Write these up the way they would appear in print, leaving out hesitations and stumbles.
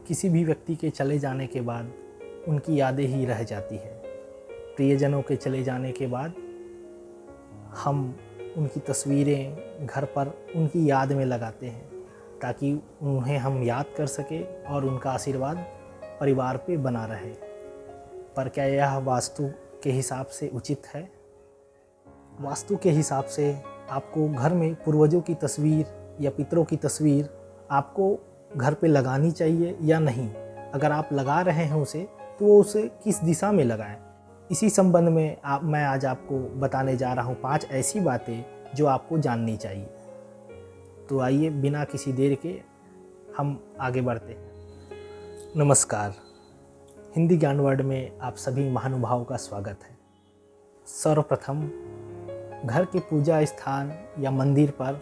किसी भी व्यक्ति के चले जाने के बाद उनकी यादें ही रह जाती है। प्रियजनों के चले जाने के बाद हम उनकी तस्वीरें घर पर उनकी याद में लगाते हैं ताकि उन्हें हम याद कर सकें और उनका आशीर्वाद परिवार पे बना रहे। पर क्या यह वास्तु के हिसाब से उचित है? वास्तु के हिसाब से आपको घर में पूर्वजों की तस्वीर या पितरों की तस्वीर आपको घर पे लगानी चाहिए या नहीं? अगर आप लगा रहे हैं उसे तो वो उसे किस दिशा में लगाएं? इसी संबंध में मैं आज आपको बताने जा रहा हूँ 5 ऐसी बातें जो आपको जाननी चाहिए। तो आइए बिना किसी देर के हम आगे बढ़ते हैं। नमस्कार, हिंदी ज्ञान वर्ड में आप सभी महानुभावों का स्वागत है। सर्वप्रथम घर के पूजा स्थान या मंदिर पर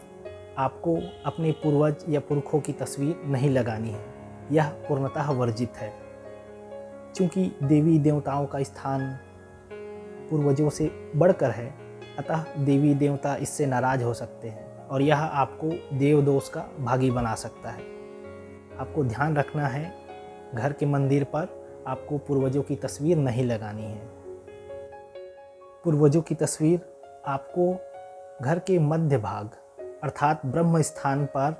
आपको अपने पूर्वज या पुरखों की तस्वीर नहीं लगानी है। यह पूर्णतः वर्जित है। चूँकि देवी देवताओं का स्थान पूर्वजों से बढ़कर है, अतः देवी देवता इससे नाराज हो सकते हैं और यह आपको देव दोष का भागी बना सकता है। आपको ध्यान रखना है, घर के मंदिर पर आपको पूर्वजों की तस्वीर नहीं लगानी है। पूर्वजों की तस्वीर आपको घर के मध्य भाग अर्थात ब्रह्म स्थान पर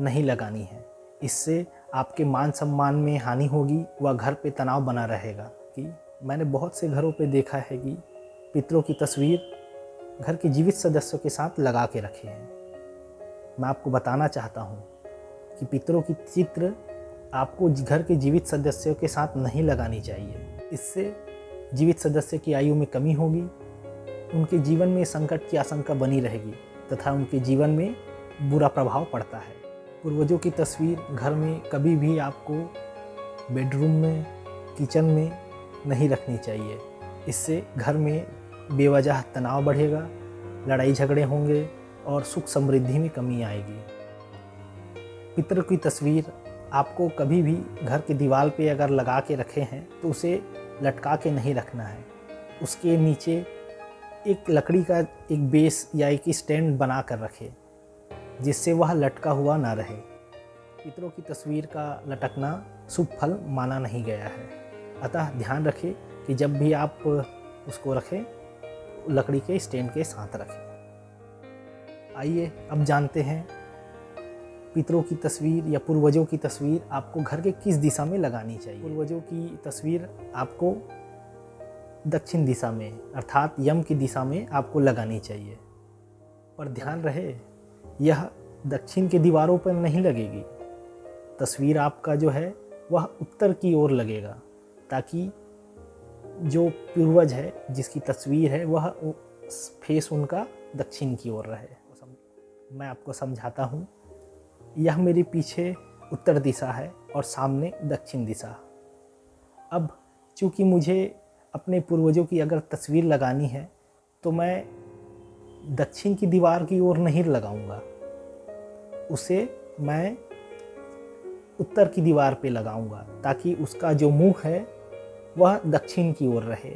नहीं लगानी है। इससे आपके मान सम्मान में हानि होगी व घर पे तनाव बना रहेगा। कि मैंने बहुत से घरों पे देखा है कि पितरों की तस्वीर घर के जीवित सदस्यों के साथ लगा के रखे हैं। मैं आपको बताना चाहता हूँ कि पितरों की चित्र आपको घर के जीवित सदस्यों के साथ नहीं लगानी चाहिए। इससे जीवित सदस्य की आयु में कमी होगी, उनके जीवन में संकट की आशंका बनी रहेगी तथा उनके जीवन में बुरा प्रभाव पड़ता है। पूर्वजों की तस्वीर घर में कभी भी आपको बेडरूम में, किचन में नहीं रखनी चाहिए। इससे घर में बेवजह तनाव बढ़ेगा, लड़ाई झगड़े होंगे और सुख समृद्धि में कमी आएगी। पितरों की तस्वीर आपको कभी भी घर की दीवार पे अगर लगा के रखे हैं तो उसे लटका के नहीं रखना है। उसके नीचे एक लकड़ी का एक बेस या एक स्टैंड बना कर रखे जिससे वह लटका हुआ ना रहे। पितरों की तस्वीर का लटकना शुभ फल माना नहीं गया है, अतः ध्यान रखें कि जब भी आप उसको रखें लकड़ी के स्टैंड के साथ रखें। आइए अब जानते हैं पितरों की तस्वीर या पूर्वजों की तस्वीर आपको घर के किस दिशा में लगानी चाहिए। पूर्वजों की तस्वीर आपको दक्षिण दिशा में अर्थात यम की दिशा में आपको लगानी चाहिए। पर ध्यान रहे, यह दक्षिण की दीवारों पर नहीं लगेगी। तस्वीर आपका जो है वह उत्तर की ओर लगेगा ताकि जो पूर्वज है जिसकी तस्वीर है वह फेस उनका दक्षिण की ओर रहे। मैं आपको समझाता हूँ। यह मेरे पीछे उत्तर दिशा है और सामने दक्षिण दिशा। अब चूँकि मुझे अपने पूर्वजों की अगर तस्वीर लगानी है तो मैं दक्षिण की दीवार की ओर नहीं लगाऊंगा, उसे मैं उत्तर की दीवार पे लगाऊंगा ताकि उसका जो मुंह है वह दक्षिण की ओर रहे।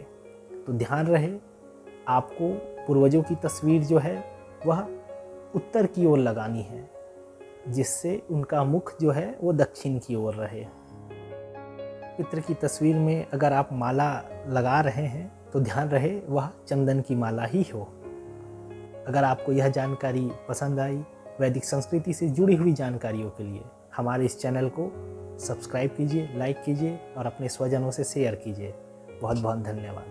तो ध्यान रहे, आपको पूर्वजों की तस्वीर जो है वह उत्तर की ओर लगानी है जिससे उनका मुख जो है वो दक्षिण की ओर रहे। पितर की तस्वीर में अगर आप माला लगा रहे हैं तो ध्यान रहे वह चंदन की माला ही हो। अगर आपको यह जानकारी पसंद आई, वैदिक संस्कृति से जुड़ी हुई जानकारियों के लिए हमारे इस चैनल को सब्सक्राइब कीजिए, लाइक कीजिए और अपने स्वजनों से शेयर कीजिए। बहुत बहुत धन्यवाद।